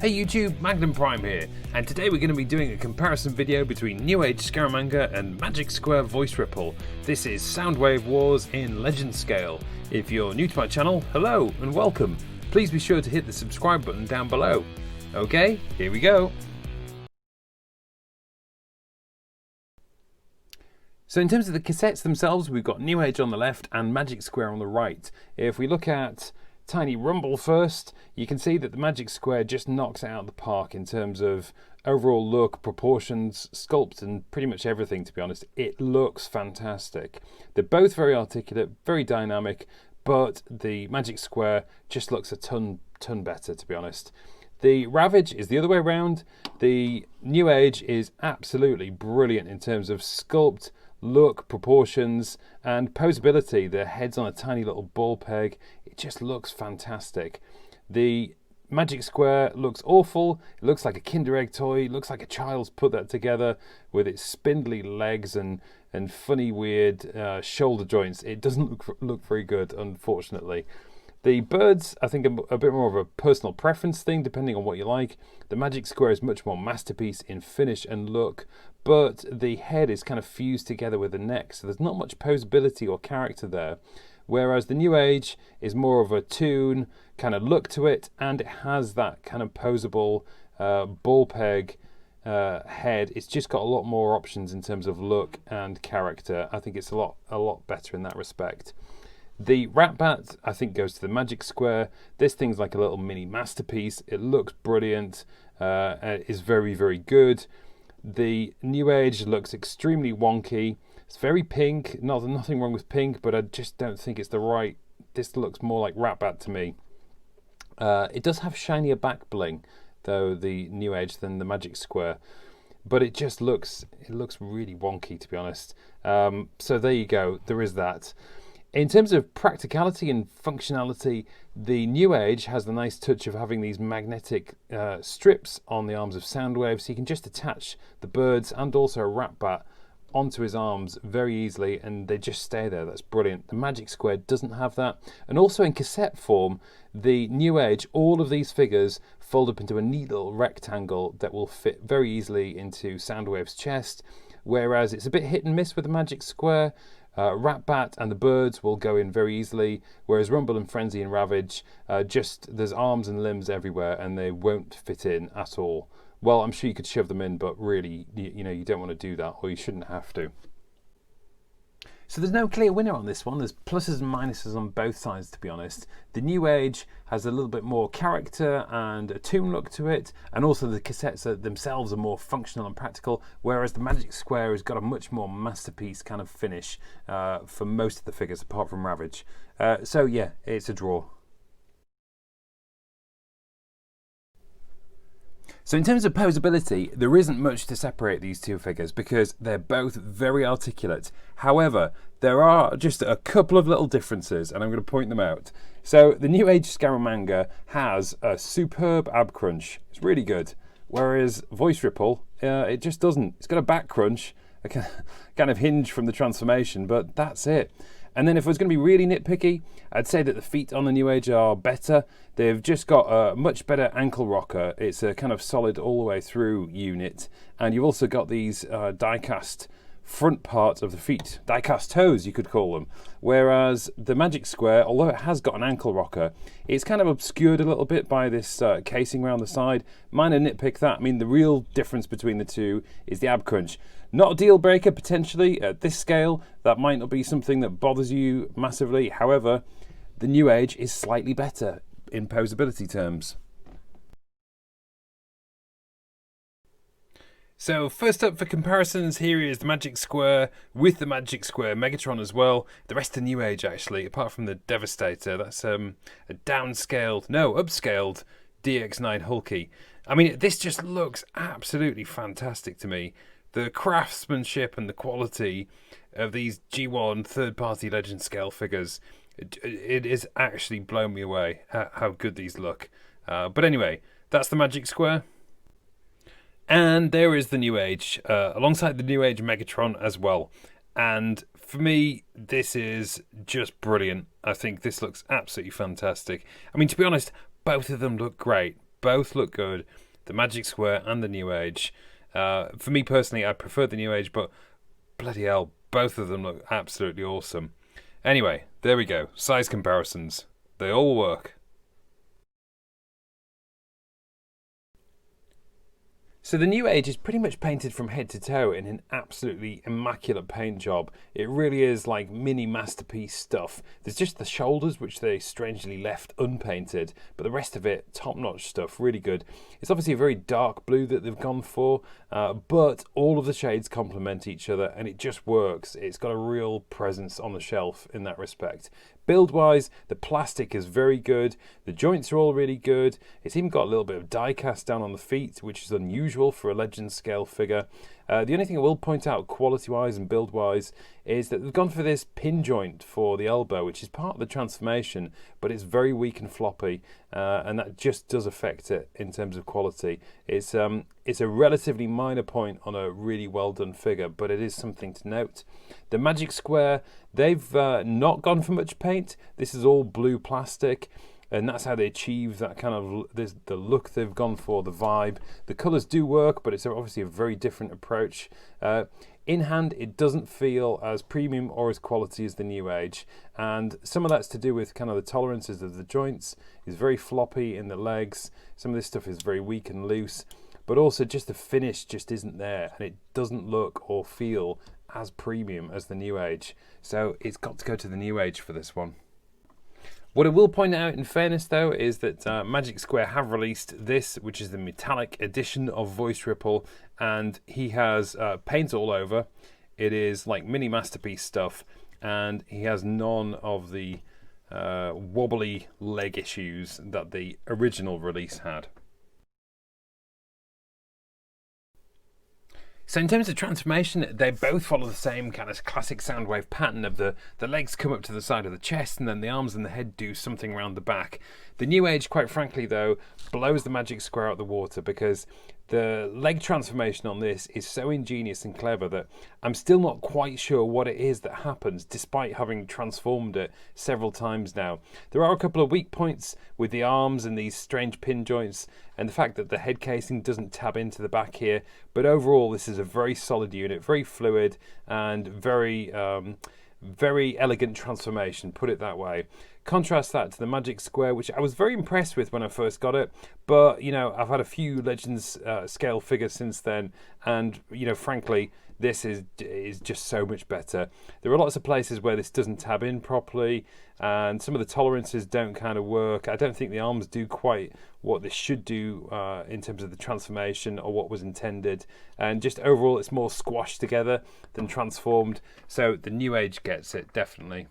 Hey YouTube, Magnum Prime here, and today we're going to be doing a comparison video between Newage Scaramanga and Magic Square Voice Ripple. This is Soundwave Wars in Legend Scale. If you're new to my channel, hello and welcome. Please be sure to hit the subscribe button down below. Okay, here we go. So in terms of the cassettes themselves, we've got Newage on the left and Magic Square on the right. If we look at Tiny Rumble first, you can see that the Magic Square just knocks it out of the park in terms of overall look, proportions, sculpt, and pretty much everything, to be honest. It looks fantastic. They're both very articulate, very dynamic, but the Magic Square just looks a ton better, to be honest. The Ravage is the other way around. The Newage is absolutely brilliant in terms of sculpt, look, proportions, and posability. The head's on a tiny little ball peg. It just looks fantastic. The Magic Square looks awful. It looks like a Kinder Egg toy. It looks like a child's put that together with its spindly legs and funny weird shoulder joints. It doesn't look very good, unfortunately. The birds, I think, are a bit more of a personal preference thing, depending on what you like. The Magic Square is much more masterpiece in finish and look, but the head is kind of fused together with the neck, so there's not much posability or character there. Whereas the Newage is more of a tune kind of look to it, and it has that kind of posable ball peg head. It's just got a lot more options in terms of look and character. I think it's a lot better in that respect. The Rat Bat, I think, goes to the Magic Square. This thing's like a little mini masterpiece. It looks brilliant. It is very, very good. The Newage looks extremely wonky. It's very pink. Nothing wrong with pink, but I just don't think it's the right. This looks more like Rat Bat to me. It does have shinier back bling, though, the Newage, than the Magic Square. But it just looks really wonky, to be honest. So there you go. There is that. In terms of practicality and functionality, the Newage has the nice touch of having these magnetic strips on the arms of Soundwave, so you can just attach the birds and also a Rat Bat onto his arms very easily, and they just stay there. That's brilliant. The Magic Square doesn't have that. And also in cassette form, the Newage, all of these figures fold up into a neat little rectangle that will fit very easily into Soundwave's chest, whereas it's a bit hit and miss with the Magic Square. Rat Bat and the birds will go in very easily, whereas Rumble and Frenzy and Ravage, there's arms and limbs everywhere and they won't fit in at all. Well, I'm sure you could shove them in, but really, you don't want to do that, or you shouldn't have to. So there's no clear winner on this one. There's pluses and minuses on both sides, to be honest. The Newage has a little bit more character and a tune look to it, and also the cassettes themselves are more functional and practical, whereas the Magic Square has got a much more masterpiece kind of finish for most of the figures, apart from Ravage. So yeah, it's a draw. So in terms of posability, there isn't much to separate these two figures because they're both very articulate. However, there are just a couple of little differences, and I'm going to point them out. So the Newage Scaramanga has a superb ab crunch. It's really good. Whereas Voice Ripple, it just doesn't. It's got a back crunch, a kind of hinge from the transformation, but that's it. And then if I was going to be really nitpicky, I'd say that the feet on the Newage are better. They've just got a much better ankle rocker. It's a kind of solid all the way through unit. And you've also got these die-cast front part of the feet, die-cast toes you could call them. Whereas the Magic Square, although it has got an ankle rocker, it's kind of obscured a little bit by this casing around the side. Minor nitpick that. I mean, the real difference between the two is the ab crunch. Not a deal breaker potentially at this scale. That might not be something that bothers you massively. However, the Newage is slightly better in posability terms. So first up for comparisons, here is the Magic Square with the Magic Square Megatron as well. The rest of Newage, actually, apart from the Devastator. That's a upscaled DX9 Hulky. I mean, this just looks absolutely fantastic to me. The craftsmanship and the quality of these G1 third-party Legend Scale figures, it is actually blown me away how good these look. But anyway, that's the Magic Square. And there is the Newage, alongside the Newage Megatron as well. And for me, this is just brilliant. I think this looks absolutely fantastic. I mean, to be honest, both of them look great. both look good, the Magic Square and the Newage. For me personally, I prefer the Newage, but bloody hell, both of them look absolutely awesome. Anyway, there we go. Size comparisons. They all work. So the Newage is pretty much painted from head to toe in an absolutely immaculate paint job. It really is like mini masterpiece stuff. There's just the shoulders which they strangely left unpainted, but the rest of it, top-notch stuff, really good. It's obviously a very dark blue that they've gone for, but all of the shades complement each other and it just works. It's got a real presence on the shelf in that respect. Build-wise, the plastic is very good. The joints are all really good. It's even got a little bit of die cast down on the feet, which is unusual for a Legends scale figure. The only thing I will point out quality-wise and build-wise is that they've gone for this pin joint for the elbow, which is part of the transformation, but it's very weak and floppy, and that just does affect it in terms of quality. It's a relatively minor point on a really well-done figure, but it is something to note. The Magic Square, they've not gone for much paint. This is all blue plastic. And that's how they achieve that kind of the look they've gone for, the vibe. The colours do work, but it's obviously a very different approach. In hand, it doesn't feel as premium or as quality as the Newage, and some of that's to do with kind of the tolerances of the joints. It's very floppy in the legs. Some of this stuff is very weak and loose, but also just the finish just isn't there, and it doesn't look or feel as premium as the Newage. So it's got to go to the Newage for this one. What I will point out in fairness though is that Magic Square have released this, which is the metallic edition of Voice Ripple, and he has paint all over. It is like mini masterpiece stuff, and he has none of the wobbly leg issues that the original release had. So in terms of transformation, they both follow the same kind of classic Soundwave pattern of the legs come up to the side of the chest and then the arms and the head do something around the back. The Newage, quite frankly though, blows the Magic Square out of the water because the leg transformation on this is so ingenious and clever that I'm still not quite sure what it is that happens despite having transformed it several times now. There are a couple of weak points with the arms and these strange pin joints and the fact that the head casing doesn't tab into the back here, but overall this is a very solid unit, very fluid and very elegant transformation, put it that way. Contrast that to the Magic Square, which I was very impressed with when I first got it, but you know, I've had a few Legends scale figures since then, and you know, frankly, this is just so much better. There are lots of places where this doesn't tab in properly, and some of the tolerances don't kind of work. I don't think the arms do quite what this should do in terms of the transformation or what was intended, and just overall it's more squashed together than transformed, so the Newage gets it, definitely.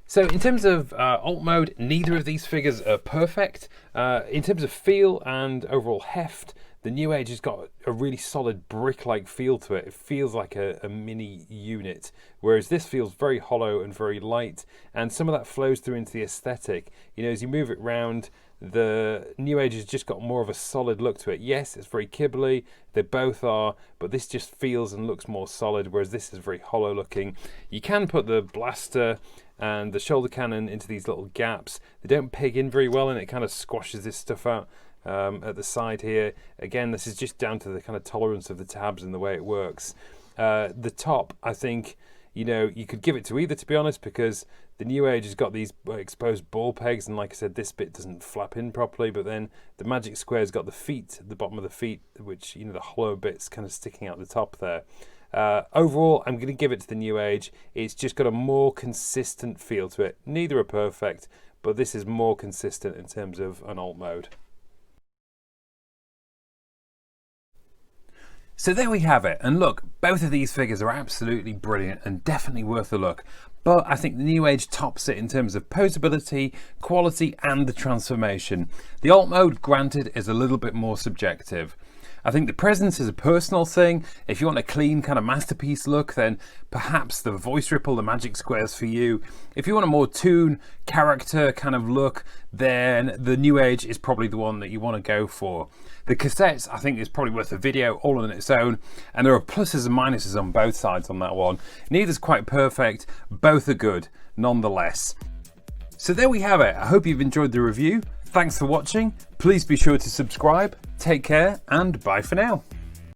So in terms of alt mode, neither of these figures are perfect. In terms of feel and overall heft, the Newage has got a really solid brick-like feel to it. It feels like a mini unit, whereas this feels very hollow and very light, and some of that flows through into the aesthetic. You know, as you move it round, the Newage has just got more of a solid look to it. Yes, it's very kibbly, they both are, but this just feels and looks more solid, whereas this is very hollow looking. You can put the blaster and the shoulder cannon into these little gaps. They don't peg in very well and it kind of squashes this stuff out at the side here. Again, this is just down to the kind of tolerance of the tabs and the way it works. The top, I think, you know, you could give it to either, to be honest, because the Newage has got these exposed ball pegs, and like I said, this bit doesn't flap in properly, but then the Magic Square's got the feet, the bottom of the feet, which, you know, the hollow bit's kind of sticking out the top there. Overall, I'm going to give it to the Newage. It's just got a more consistent feel to it. Neither are perfect, but this is more consistent in terms of an alt mode. So there we have it, and look, both of these figures are absolutely brilliant and definitely worth a look, but I think the Newage tops it in terms of posability, quality and the transformation. The alt mode, granted, is a little bit more subjective. I think the presence is a personal thing. If you want a clean kind of masterpiece look, then perhaps the Voice Ripple, the Magic Square's for you. If you want a more toon character kind of look, then the Newage is probably the one that you want to go for. The cassettes, I think, is probably worth a video all on its own, and there are pluses and minuses on both sides on that one. Neither's quite perfect, both are good nonetheless. So there we have it. I hope you've enjoyed the review. Thanks for watching. Please be sure to subscribe. Take care and bye for now.